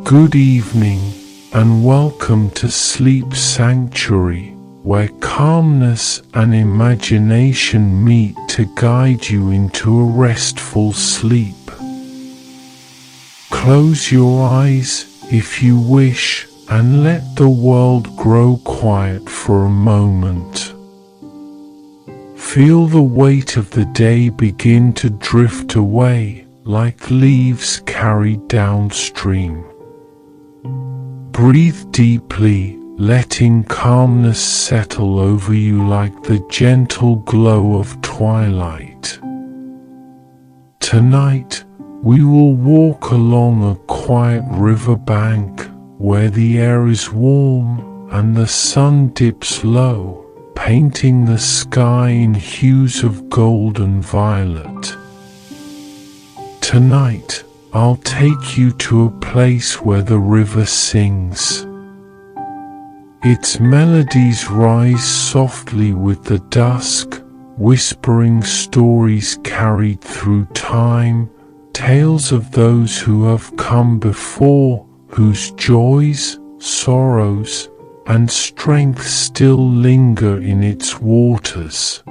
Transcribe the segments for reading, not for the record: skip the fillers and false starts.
Good evening, and welcome to Sleep Sanctuary, where calmness and imagination meet to guide you into a restful sleep. Close your eyes if you wish, and let the world grow quiet for a moment. Feel the weight of the day begin to drift away like leaves carried downstream. Breathe deeply, letting calmness settle over you like the gentle glow of twilight. Tonight, we will walk along a quiet riverbank where the air is warm and the sun dips low, painting the sky in hues of gold and violet. Tonight, I'll take you to a place where the river sings. Its melodies rise softly with the dusk, whispering stories carried through time, tales of those who have come before, whose joys, sorrows, and strength still linger in its waters.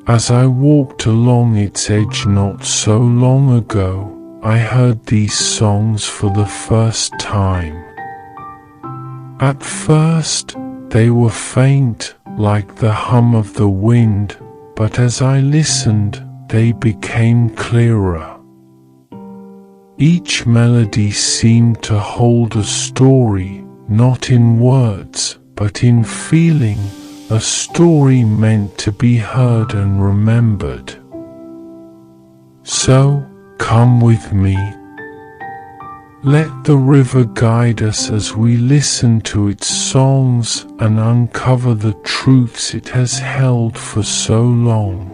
As I walked along its edge not so long ago, I heard these songs for the first time. At first, they were faint, like the hum of the wind, but as I listened, they became clearer. Each melody seemed to hold a story, not in words, but in feeling, a story meant to be heard and remembered. So, come with me. Let the river guide us as we listen to its songs and uncover the truths it has held for so long.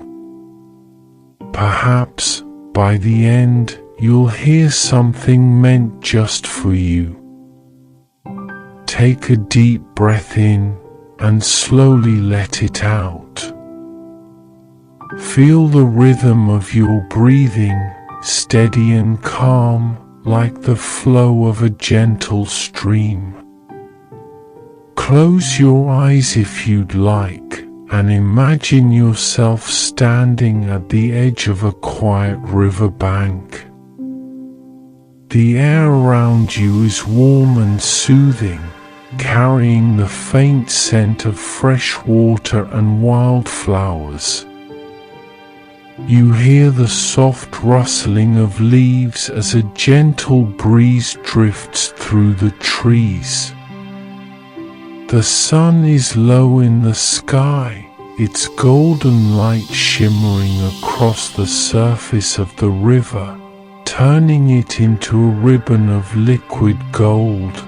Perhaps, by the end, you'll hear something meant just for you. Take a deep breath in and slowly let it out. Feel the rhythm of your breathing, steady and calm, like the flow of a gentle stream. Close your eyes if you'd like, and imagine yourself standing at the edge of a quiet riverbank. The air around you is warm and soothing, carrying the faint scent of fresh water and wildflowers. You hear the soft rustling of leaves as a gentle breeze drifts through the trees. The sun is low in the sky, its golden light shimmering across the surface of the river, turning it into a ribbon of liquid gold.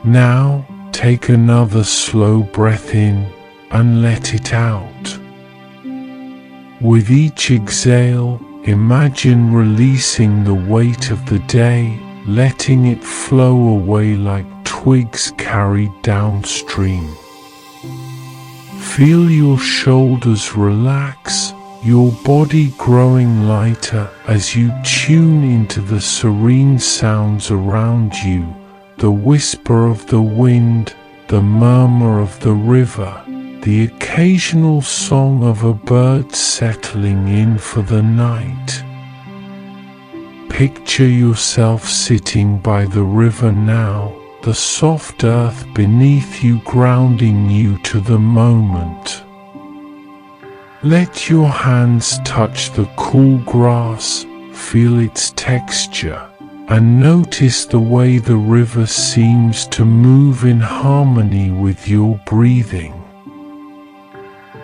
Now, take another slow breath in and let it out. With each exhale, imagine releasing the weight of the day, letting it flow away like twigs carried downstream. Feel your shoulders relax, your body growing lighter as you tune into the serene sounds around you. The whisper of the wind, the murmur of the river, the occasional song of a bird settling in for the night. Picture yourself sitting by the river now, the soft earth beneath you grounding you to the moment. Let your hands touch the cool grass, feel its texture, and notice the way the river seems to move in harmony with your breathing.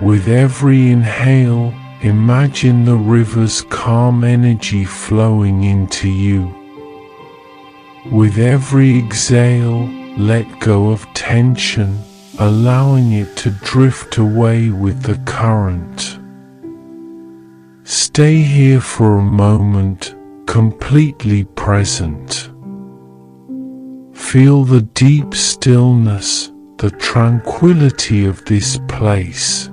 With every inhale, imagine the river's calm energy flowing into you. With every exhale, let go of tension, allowing it to drift away with the current. Stay here for a moment, completely present. Feel the deep stillness, the tranquility of this place.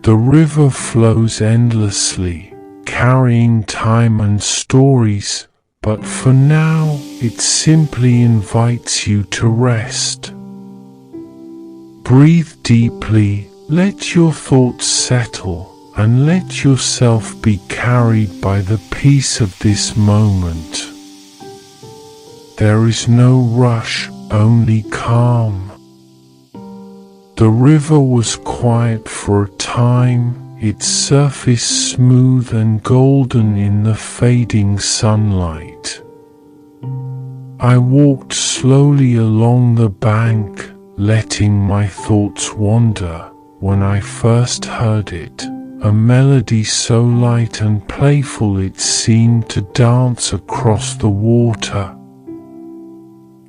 The river flows endlessly, carrying time and stories, but for now it simply invites you to rest. Breathe deeply, let your thoughts settle, and let yourself be carried by the peace of this moment. There is no rush, only calm. The river was quiet for a time, its surface smooth and golden in the fading sunlight. I walked slowly along the bank, letting my thoughts wander, when I first heard it, a melody so light and playful it seemed to dance across the water.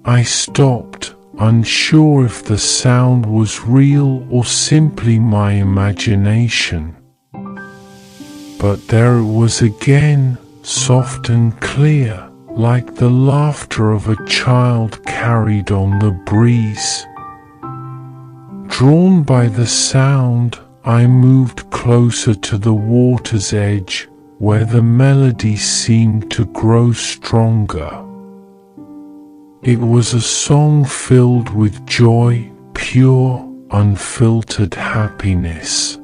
I stopped, unsure if the sound was real or simply my imagination. But there it was again, soft and clear, like the laughter of a child carried on the breeze. Drawn by the sound, I moved closer to the water's edge, where the melody seemed to grow stronger. It was a song filled with joy, pure, unfiltered happiness.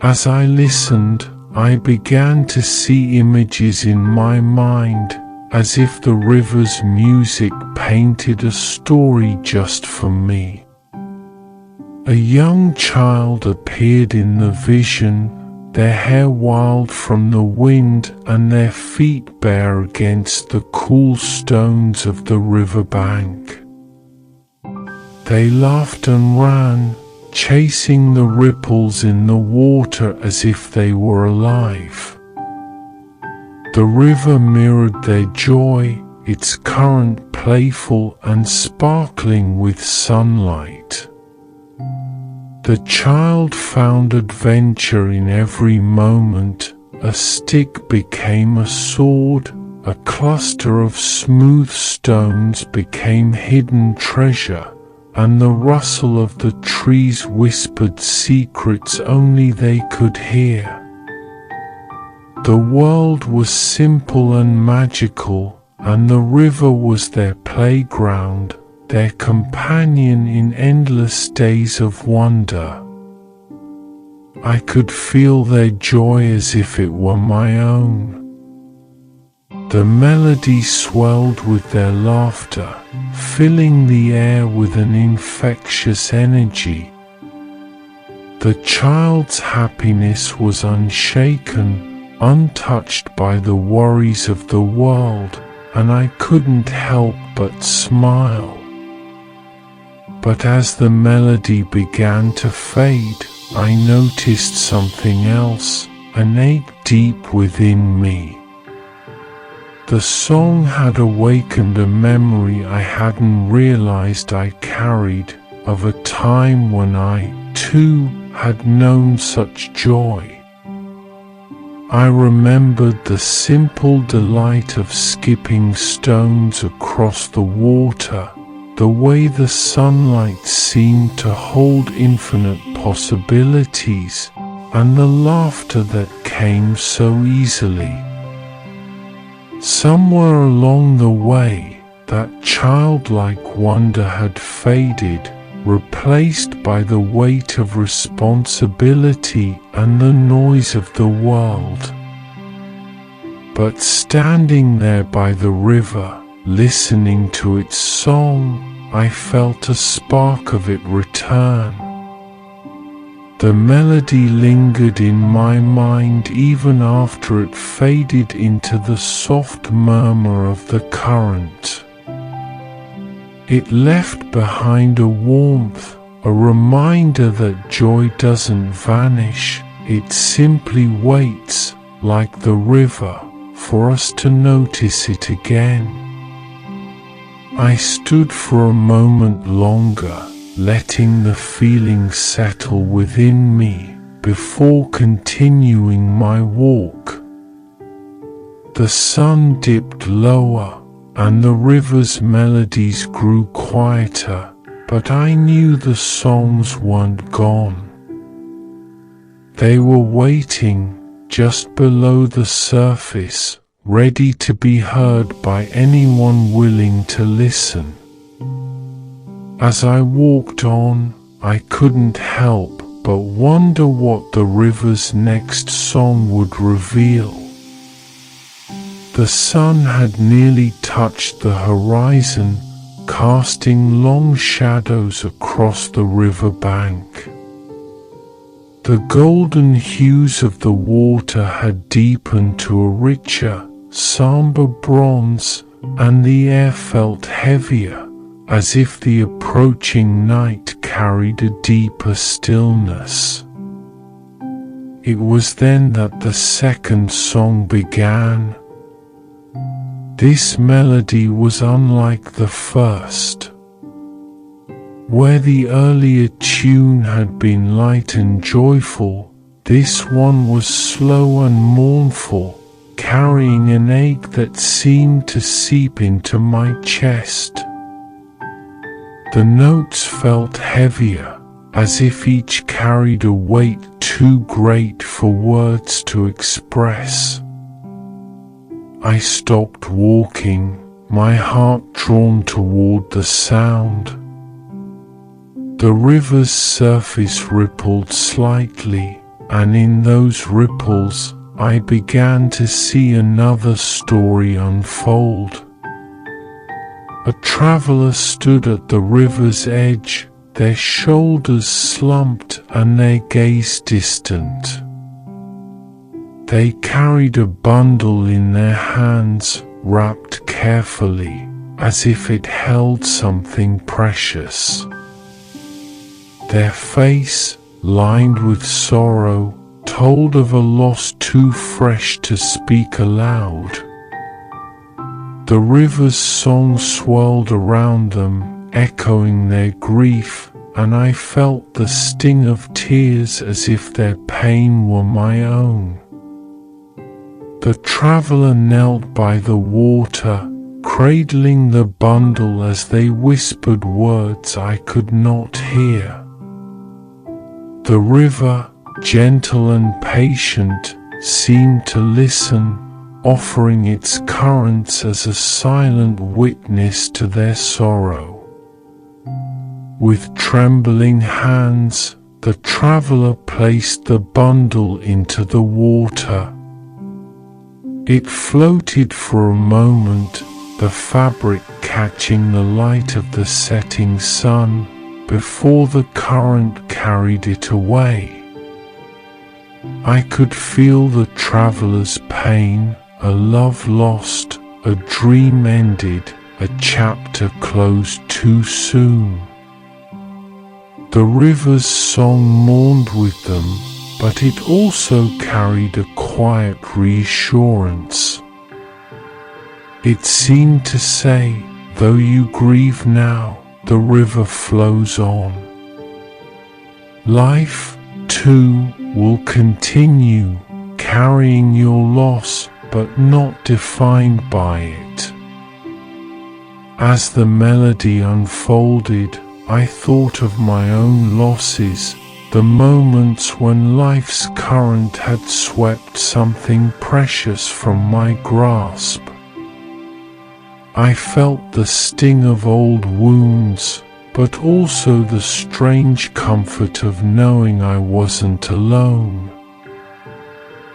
As I listened, I began to see images in my mind, as if the river's music painted a story just for me. A young child appeared in the vision, their hair wild from the wind and their feet bare against the cool stones of the riverbank. They laughed and ran, chasing the ripples in the water as if they were alive. The river mirrored their joy, its current playful and sparkling with sunlight. The child found adventure in every moment. A stick became a sword, a cluster of smooth stones became hidden treasure, and the rustle of the trees whispered secrets only they could hear. The world was simple and magical, and the river was their playground, their companion in endless days of wonder. I could feel their joy as if it were my own. The melody swelled with their laughter, filling the air with an infectious energy. The child's happiness was unshaken, untouched by the worries of the world, and I couldn't help but smile. But as the melody began to fade, I noticed something else, an ache deep within me. The song had awakened a memory I hadn't realized I carried, of a time when I, too, had known such joy. I remembered the simple delight of skipping stones across the water, the way the sunlight seemed to hold infinite possibilities, and the laughter that came so easily. Somewhere along the way, that childlike wonder had faded, replaced by the weight of responsibility and the noise of the world. But standing there by the river, listening to its song, I felt a spark of it return. The melody lingered in my mind even after it faded into the soft murmur of the current. It left behind a warmth, a reminder that joy doesn't vanish, it simply waits, like the river, for us to notice it again. I stood for a moment longer, letting the feeling settle within me, before continuing my walk. The sun dipped lower, and the river's melodies grew quieter, but I knew the songs weren't gone. They were waiting, just below the surface, ready to be heard by anyone willing to listen. As I walked on, I couldn't help but wonder what the river's next song would reveal. The sun had nearly touched the horizon, casting long shadows across the riverbank. The golden hues of the water had deepened to a richer, somber bronze, and the air felt heavier, as if the approaching night carried a deeper stillness. It was then that the second song began. This melody was unlike the first. Where the earlier tune had been light and joyful, this one was slow and mournful, carrying an ache that seemed to seep into my chest. The notes felt heavier, as if each carried a weight too great for words to express. I stopped walking, my heart drawn toward the sound. The river's surface rippled slightly, and in those ripples, I began to see another story unfold. A traveler stood at the river's edge, their shoulders slumped and their gaze distant. They carried a bundle in their hands, wrapped carefully, as if it held something precious. Their face, lined with sorrow, told of a loss too fresh to speak aloud. The river's song swirled around them, echoing their grief, and I felt the sting of tears as if their pain were my own. The traveler knelt by the water, cradling the bundle as they whispered words I could not hear. The river, gentle and patient, seemed to listen, offering its currents as a silent witness to their sorrow. With trembling hands, the traveler placed the bundle into the water. It floated for a moment, the fabric catching the light of the setting sun, before the current carried it away. I could feel the traveler's pain, a love lost, a dream ended, a chapter closed too soon. The river's song mourned with them, but it also carried a quiet reassurance. It seemed to say, though you grieve now, the river flows on. Life, too, will continue, carrying your loss, but not defined by it. As the melody unfolded, I thought of my own losses, the moments when life's current had swept something precious from my grasp. I felt the sting of old wounds, but also the strange comfort of knowing I wasn't alone.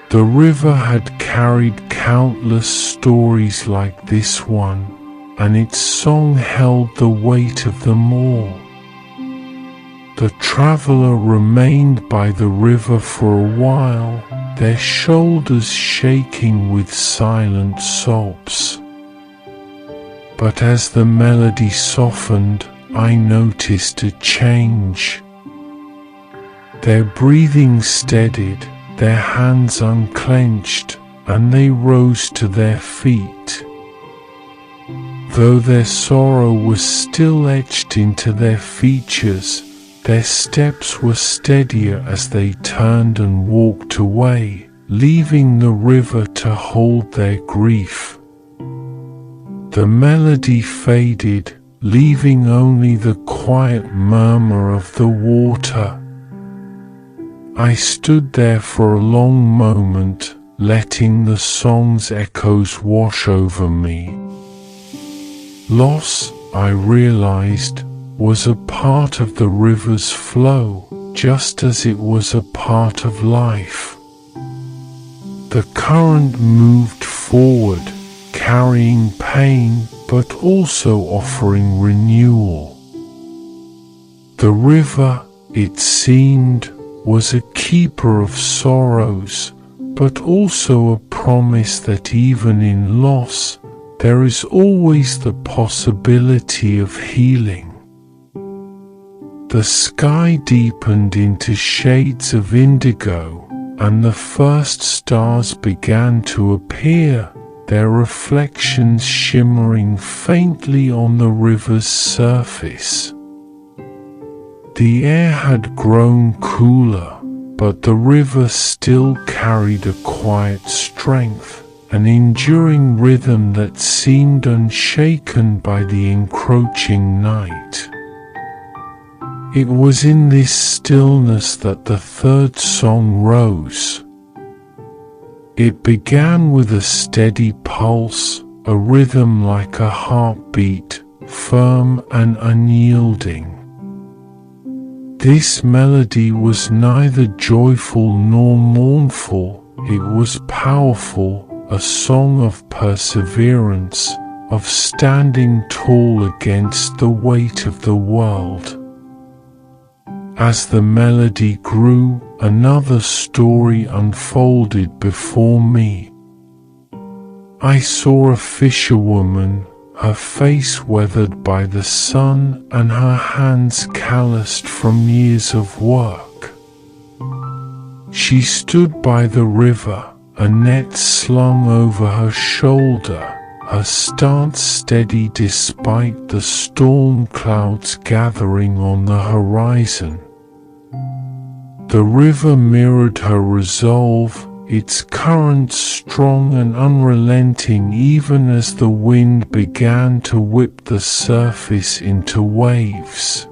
The river had carried countless stories like this one, and its song held the weight of them all. The traveler remained by the river for a while, their shoulders shaking with silent sobs. But as the melody softened, I noticed a change. Their breathing steadied, their hands unclenched, and they rose to their feet. Though their sorrow was still etched into their features, their steps were steadier as they turned and walked away, leaving the river to hold their grief. The melody faded, leaving only the quiet murmur of the water. I stood there for a long moment, letting the song's echoes wash over me. Loss, I realized, was a part of the river's flow, just as it was a part of life. The current moved forward, carrying pain but also offering renewal. The river, it seemed, was a keeper of sorrows, but also a promise that even in loss, there is always the possibility of healing. The sky deepened into shades of indigo, and the first stars began to appear, their reflections shimmering faintly on the river's surface. The air had grown cooler, but the river still carried a quiet strength, an enduring rhythm that seemed unshaken by the encroaching night. It was in this stillness that the third song rose. It began with a steady pulse, a rhythm like a heartbeat, firm and unyielding. This melody was neither joyful nor mournful, it was powerful, a song of perseverance, of standing tall against the weight of the world. As the melody grew, another story unfolded before me. I saw a fisherwoman, her face weathered by the sun and her hands calloused from years of work. She stood by the river, a net slung over her shoulder, her stance steady despite the storm clouds gathering on the horizon. The river mirrored her resolve, its current strong and unrelenting even as the wind began to whip the surface into waves.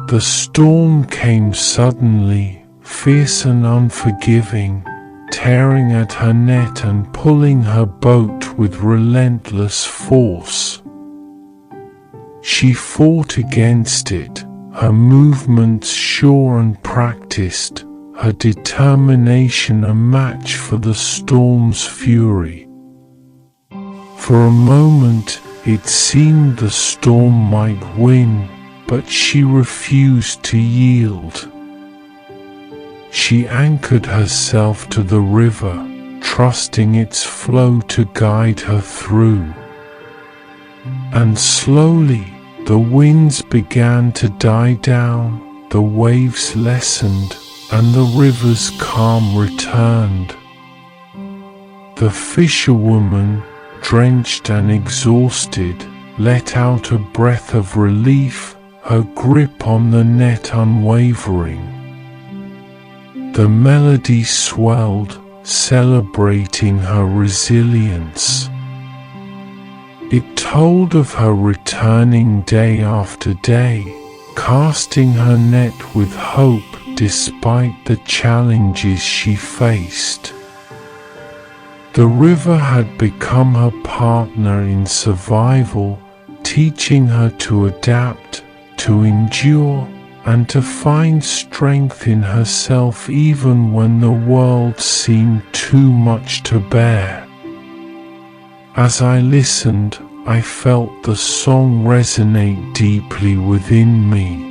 The storm came suddenly, fierce and unforgiving, tearing at her net and pulling her boat with relentless force. She fought against it, her movements sure and practiced, her determination a match for the storm's fury. For a moment, it seemed the storm might win, but she refused to yield. She anchored herself to the river, trusting its flow to guide her through. And slowly, the winds began to die down, the waves lessened, and the river's calm returned. The fisherwoman, drenched and exhausted, let out a breath of relief, her grip on the net unwavering. The melody swelled, celebrating her resilience. It told of her returning day after day, casting her net with hope despite the challenges she faced. The river had become her partner in survival, teaching her to adapt, to endure, and to find strength in herself even when the world seemed too much to bear. As I listened, I felt the song resonate deeply within me.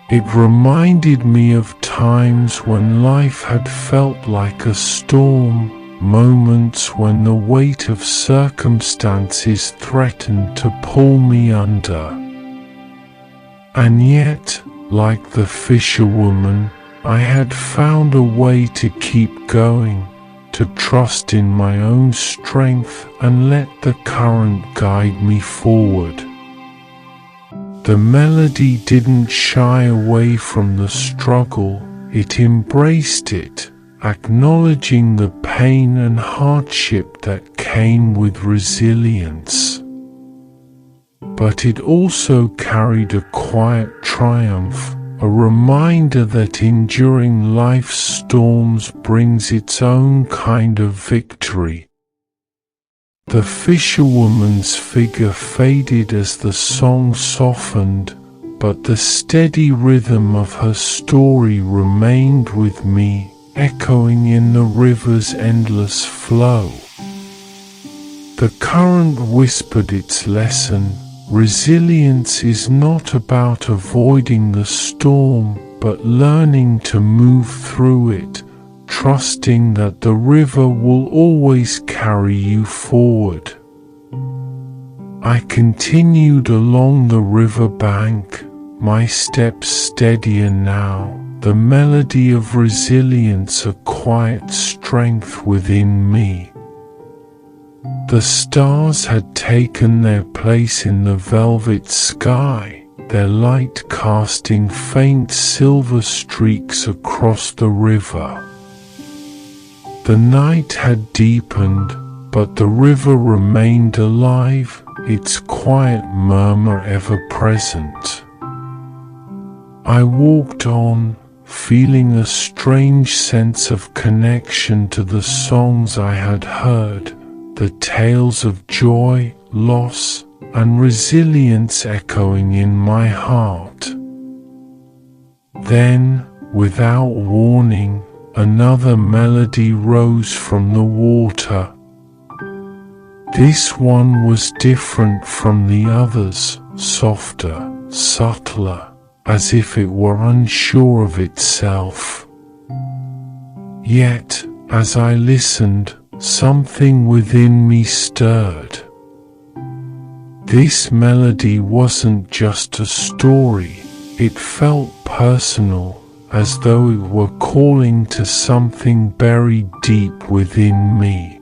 It reminded me of times when life had felt like a storm, moments when the weight of circumstances threatened to pull me under. And yet, like the fisherwoman, I had found a way to keep going, to trust in my own strength and let the current guide me forward. The melody didn't shy away from the struggle, it embraced it, acknowledging the pain and hardship that came with resilience. But it also carried a quiet triumph, a reminder that enduring life's storms brings its own kind of victory. The fisherwoman's figure faded as the song softened, but the steady rhythm of her story remained with me, echoing in the river's endless flow. The current whispered its lesson: resilience is not about avoiding the storm, but learning to move through it, trusting that the river will always carry you forward. I continued along the riverbank, my steps steadier now, the melody of resilience a quiet strength within me. The stars had taken their place in the velvet sky, their light casting faint silver streaks across the river. The night had deepened, but the river remained alive, its quiet murmur ever present. I walked on, feeling a strange sense of connection to the songs I had heard, the tales of joy, loss, and resilience echoing in my heart. Then, without warning, another melody rose from the water. This one was different from the others, softer, subtler, as if it were unsure of itself. Yet, as I listened, something within me stirred. This melody wasn't just a story, it felt personal, as though it were calling to something buried deep within me.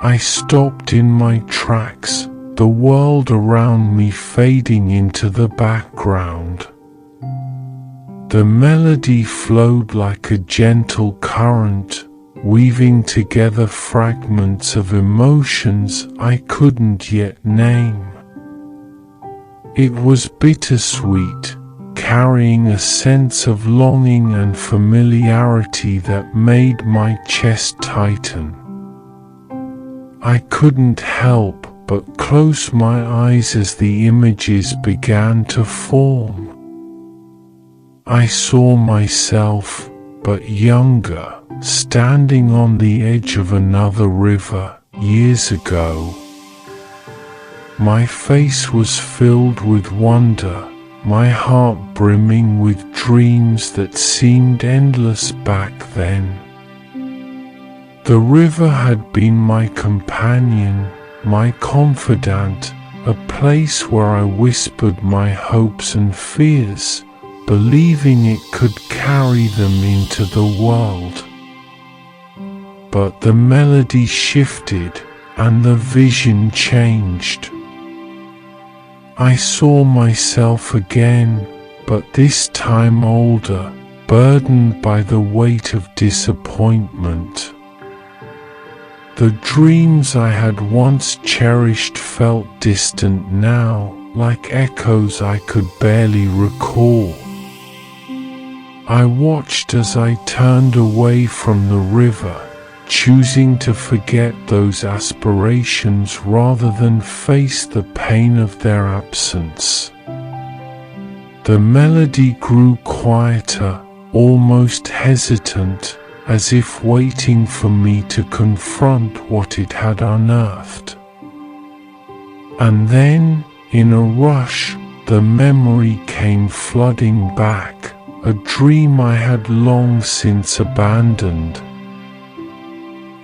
I stopped in my tracks, the world around me fading into the background. The melody flowed like a gentle current, weaving together fragments of emotions I couldn't yet name. It was bittersweet, carrying a sense of longing and familiarity that made my chest tighten. I couldn't help but close my eyes as the images began to form. I saw myself, but younger, standing on the edge of another river, years ago. My face was filled with wonder, my heart brimming with dreams that seemed endless back then. The river had been my companion, my confidant, a place where I whispered my hopes and fears, believing it could carry them into the world. But the melody shifted, and the vision changed. I saw myself again, but this time older, burdened by the weight of disappointment. The dreams I had once cherished felt distant now, like echoes I could barely recall. I watched as I turned away from the river, choosing to forget those aspirations rather than face the pain of their absence. The melody grew quieter, almost hesitant, as if waiting for me to confront what it had unearthed. And then, in a rush, the memory came flooding back, a dream I had long since abandoned.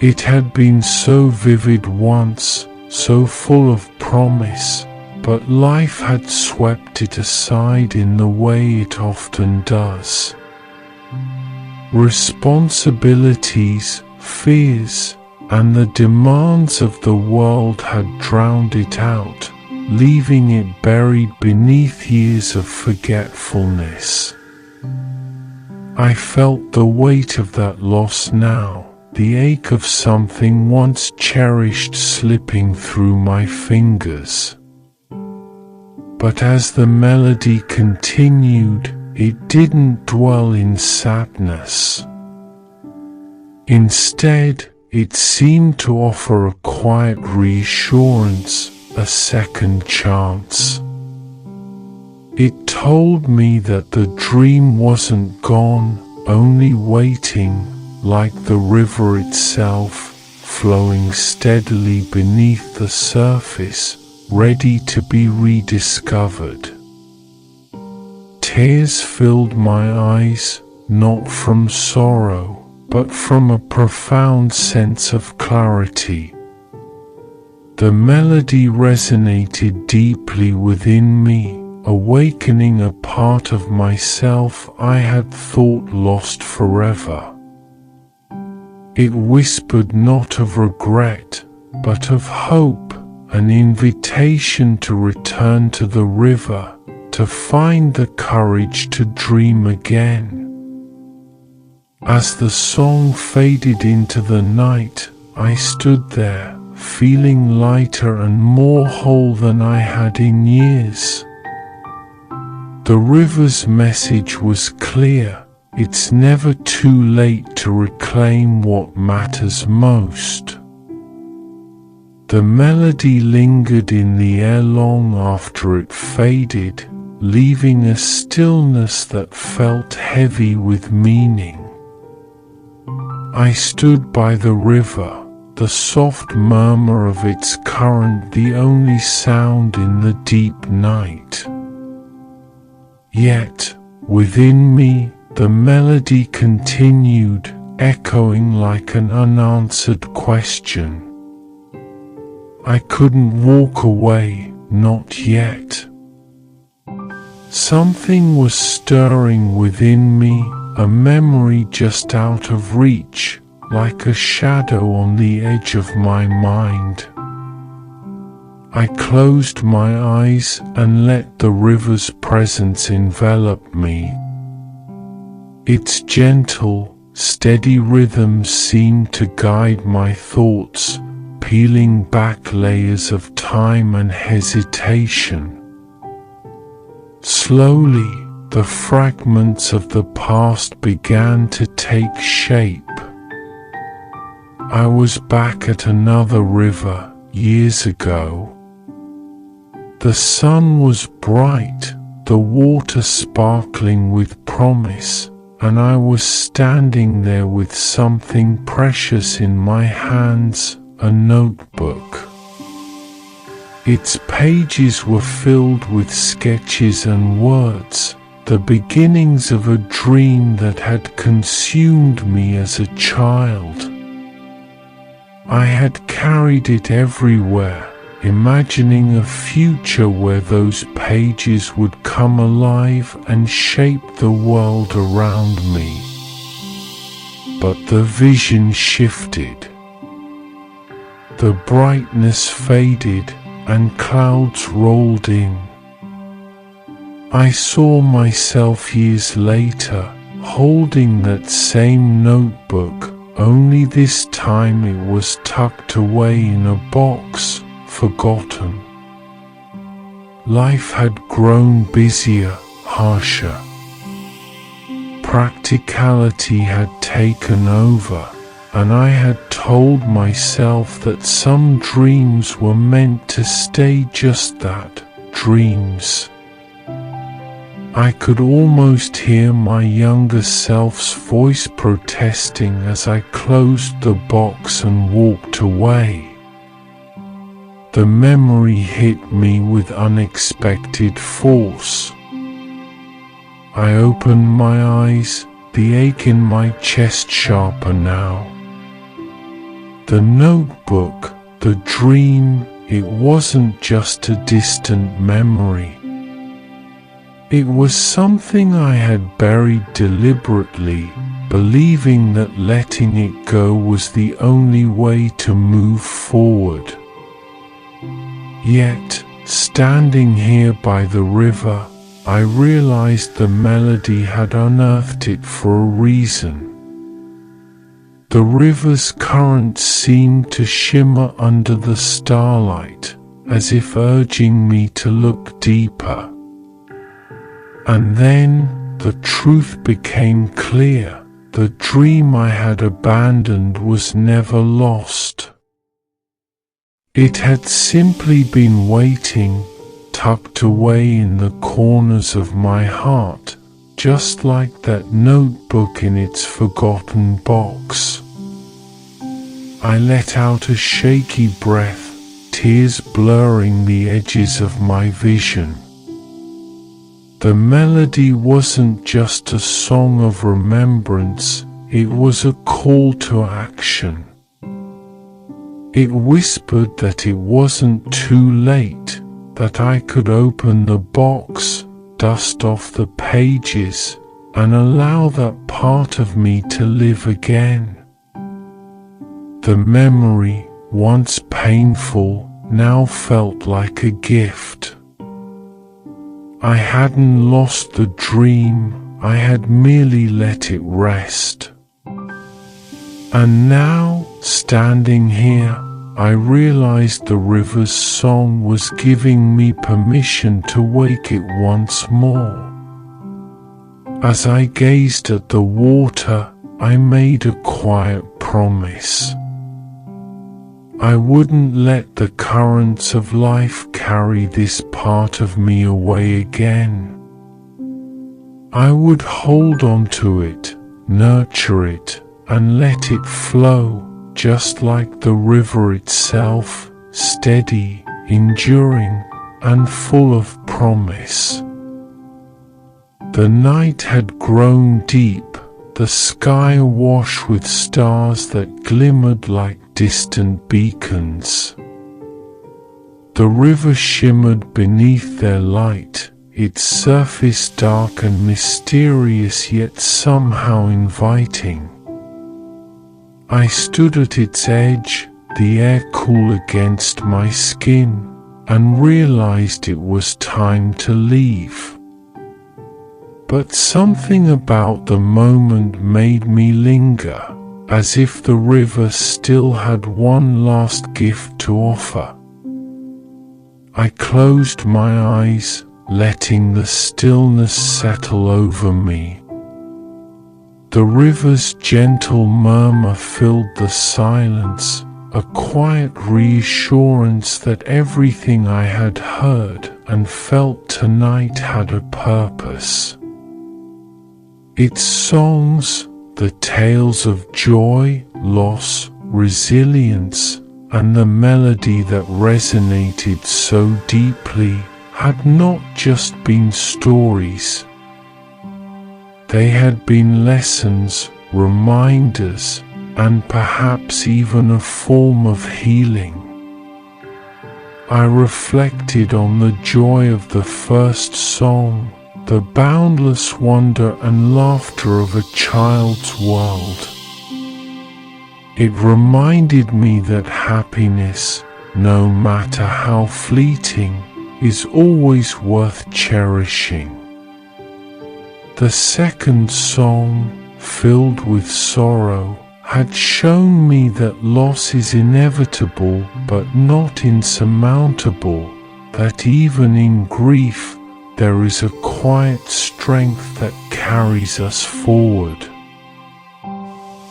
It had been so vivid once, so full of promise, but life had swept it aside in the way it often does. Responsibilities, fears, and the demands of the world had drowned it out, leaving it buried beneath years of forgetfulness. I felt the weight of that loss now, the ache of something once cherished slipping through my fingers. But as the melody continued, it didn't dwell in sadness. Instead, it seemed to offer a quiet reassurance, a second chance. It told me that the dream wasn't gone, only waiting, like the river itself, flowing steadily beneath the surface, ready to be rediscovered. Tears filled my eyes, not from sorrow, but from a profound sense of clarity. The melody resonated deeply within me, awakening a part of myself I had thought lost forever. It whispered not of regret, but of hope, an invitation to return to the river, to find the courage to dream again. As the song faded into the night, I stood there, feeling lighter and more whole than I had in years. The river's message was clear: it's never too late to reclaim what matters most. The melody lingered in the air long after it faded, leaving a stillness that felt heavy with meaning. I stood by the river, the soft murmur of its current the only sound in the deep night. Yet, within me, the melody continued, echoing like an unanswered question. I couldn't walk away, not yet. Something was stirring within me, a memory just out of reach, like a shadow on the edge of my mind. I closed my eyes and let the river's presence envelop me. Its gentle, steady rhythm seemed to guide my thoughts, peeling back layers of time and hesitation. Slowly, the fragments of the past began to take shape. I was back at another river, years ago. The sun was bright, the water sparkling with promise, and I was standing there with something precious in my hands, a notebook. Its pages were filled with sketches and words, the beginnings of a dream that had consumed me as a child. I had carried it everywhere, imagining a future where those pages would come alive and shape the world around me. But the vision shifted. The brightness faded and clouds rolled in. I saw myself years later, holding that same notebook, only this time it was tucked away in a box, forgotten. Life had grown busier, harsher. Practicality had taken over, and I had told myself that some dreams were meant to stay just that, dreams. I could almost hear my younger self's voice protesting as I closed the box and walked away. The memory hit me with unexpected force. I opened my eyes, the ache in my chest sharper now. The notebook, the dream, it wasn't just a distant memory. It was something I had buried deliberately, believing that letting it go was the only way to move forward. Yet, standing here by the river, I realized the melody had unearthed it for a reason. The river's current seemed to shimmer under the starlight, as if urging me to look deeper. And then the truth became clear. The dream I had abandoned was never lost. It had simply been waiting, tucked away in the corners of my heart, just like that notebook in its forgotten box. I let out a shaky breath, tears blurring the edges of my vision. The melody wasn't just a song of remembrance, it was a call to action. It whispered that it wasn't too late, that I could open the box, dust off the pages, and allow that part of me to live again. The memory, once painful, now felt like a gift. I hadn't lost the dream, I had merely let it rest. And now, standing here, I realized the river's song was giving me permission to wake it once more. As I gazed at the water, I made a quiet promise. I wouldn't let the currents of life carry this part of me away again. I would hold on to it, nurture it, and let it flow, just like the river itself, steady, enduring, and full of promise. The night had grown deep, the sky awash with stars that glimmered like distant beacons. The river shimmered beneath their light, its surface dark and mysterious yet somehow inviting. I stood at its edge, the air cool against my skin, and realized it was time to leave. But something about the moment made me linger, as if the river still had one last gift to offer. I closed my eyes, letting the stillness settle over me. The river's gentle murmur filled the silence, a quiet reassurance that everything I had heard and felt tonight had a purpose. Its songs, the tales of joy, loss, resilience, and the melody that resonated so deeply, had not just been stories. They had been lessons, reminders, and perhaps even a form of healing. I reflected on the joy of the first song, the boundless wonder and laughter of a child's world. It reminded me that happiness, no matter how fleeting, is always worth cherishing. The second song, filled with sorrow, had shown me that loss is inevitable but not insurmountable, that even in grief there is a quiet strength that carries us forward.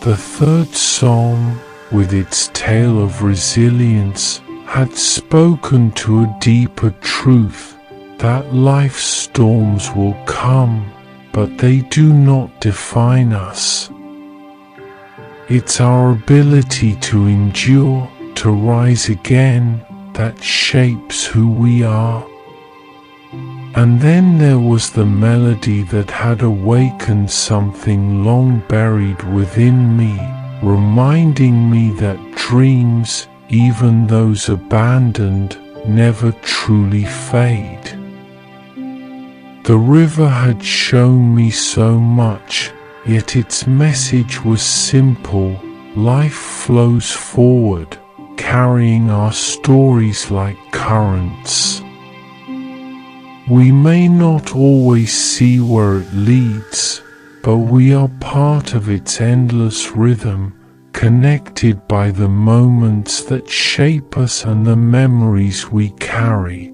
The third song, with its tale of resilience, had spoken to a deeper truth, that life's storms will come, but they do not define us. It's our ability to endure, to rise again, that shapes who we are. And then there was the melody that had awakened something long buried within me, reminding me that dreams, even those abandoned, never truly fade. The river had shown me so much, yet its message was simple. Life flows forward, carrying our stories like currents. We may not always see where it leads, but we are part of its endless rhythm, connected by the moments that shape us and the memories we carry.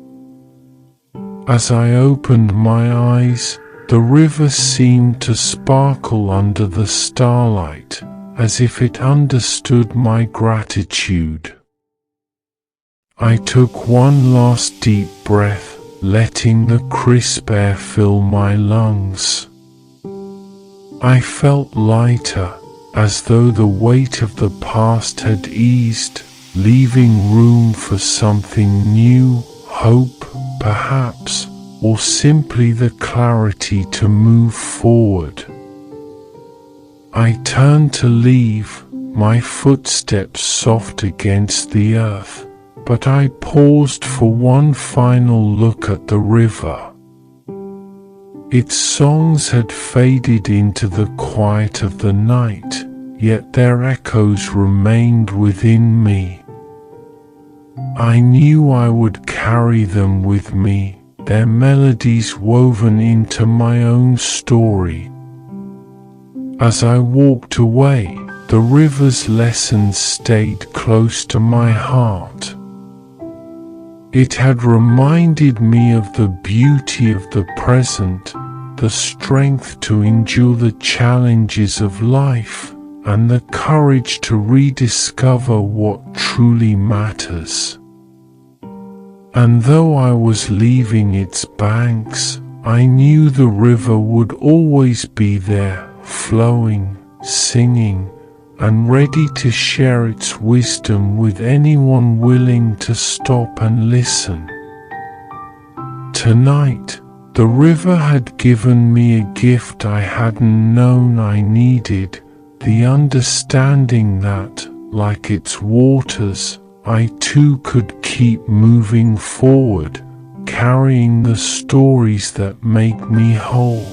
As I opened my eyes, the river seemed to sparkle under the starlight, as if it understood my gratitude. I took one last deep breath, letting the crisp air fill my lungs. I felt lighter, as though the weight of the past had eased, leaving room for something new, hope, perhaps, or simply the clarity to move forward. I turned to leave, my footsteps soft against the earth, but I paused for one final look at the river. Its songs had faded into the quiet of the night, yet their echoes remained within me. I knew I would carry them with me, their melodies woven into my own story. As I walked away, the river's lessons stayed close to my heart. It had reminded me of the beauty of the present, the strength to endure the challenges of life, and the courage to rediscover what truly matters. And though I was leaving its banks, I knew the river would always be there, flowing, singing, and ready to share its wisdom with anyone willing to stop and listen. Tonight, the river had given me a gift I hadn't known I needed, the understanding that, like its waters, I too could keep moving forward, carrying the stories that make me whole.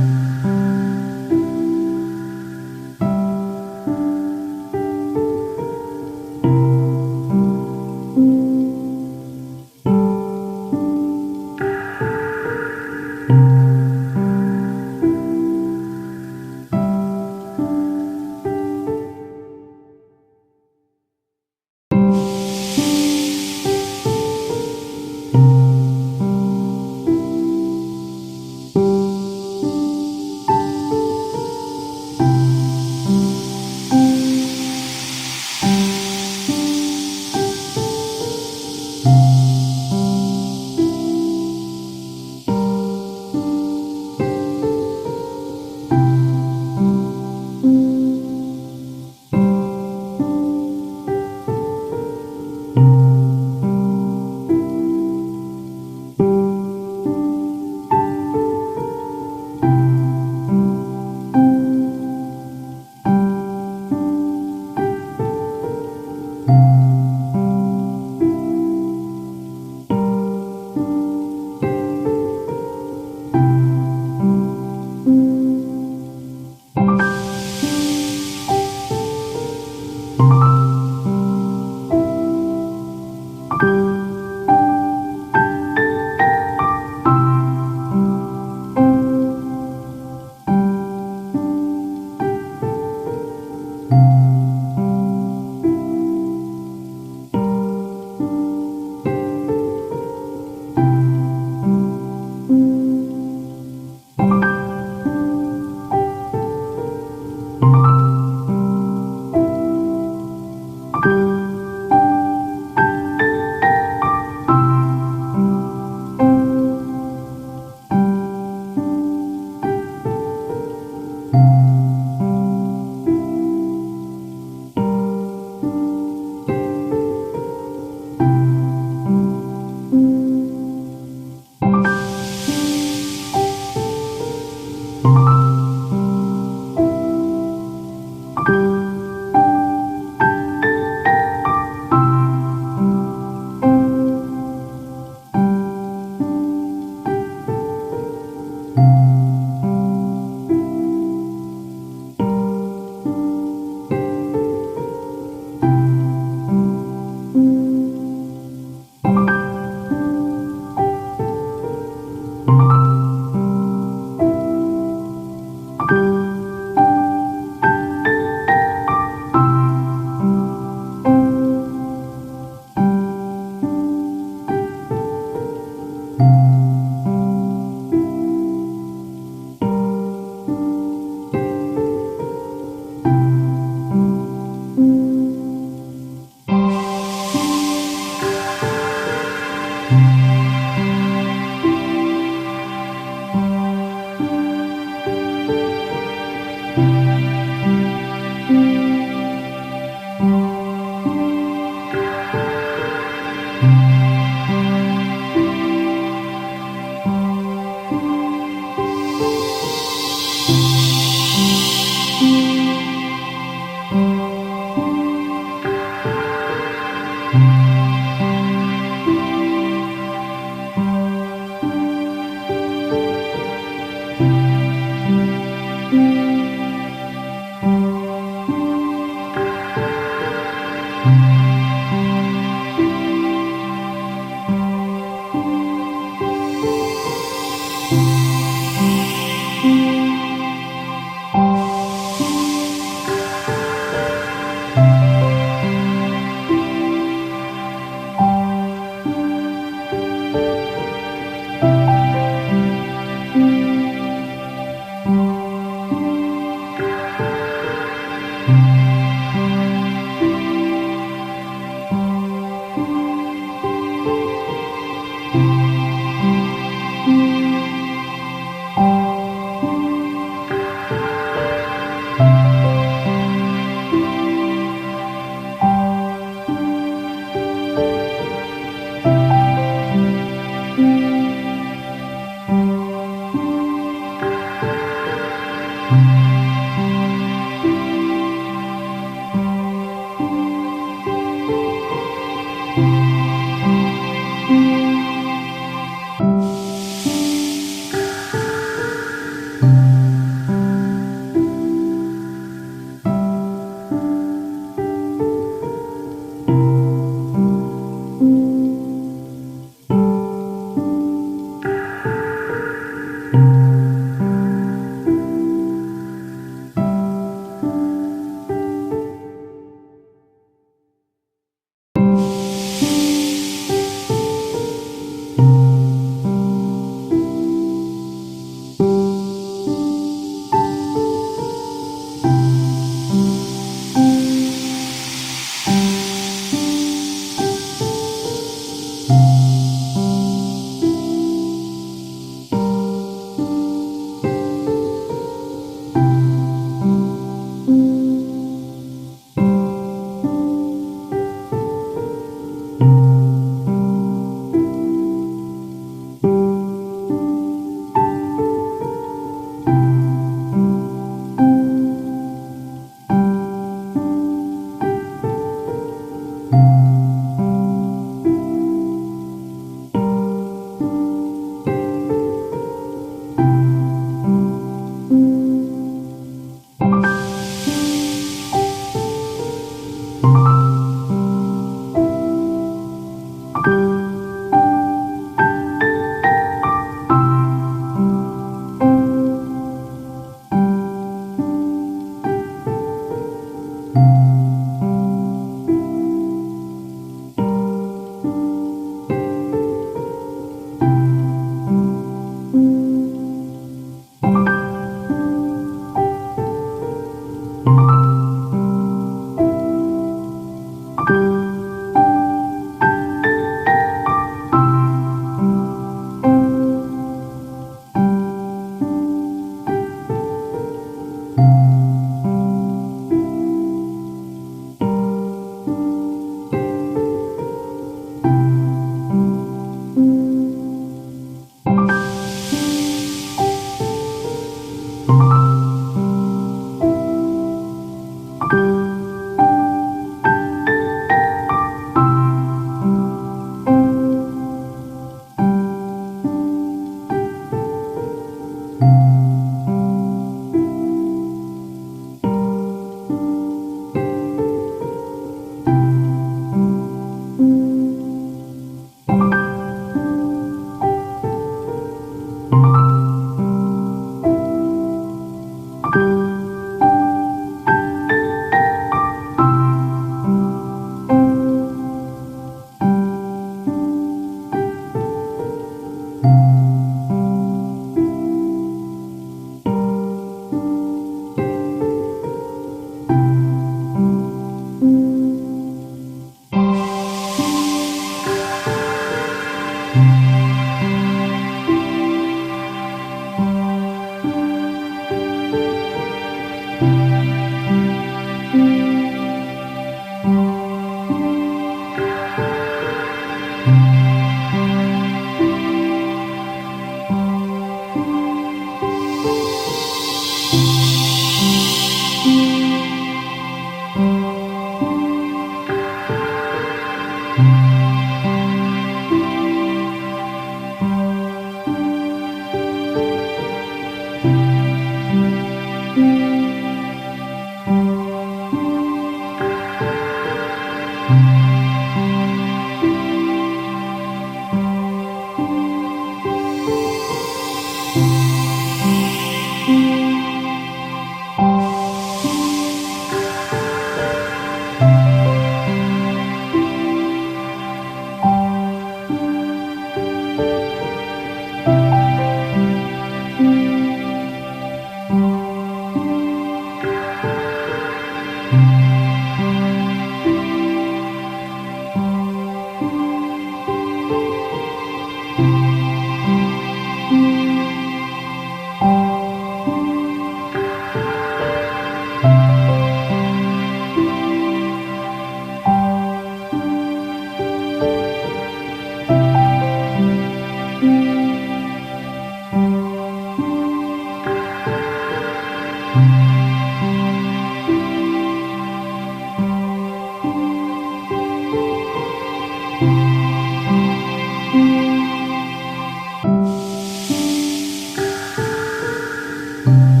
you.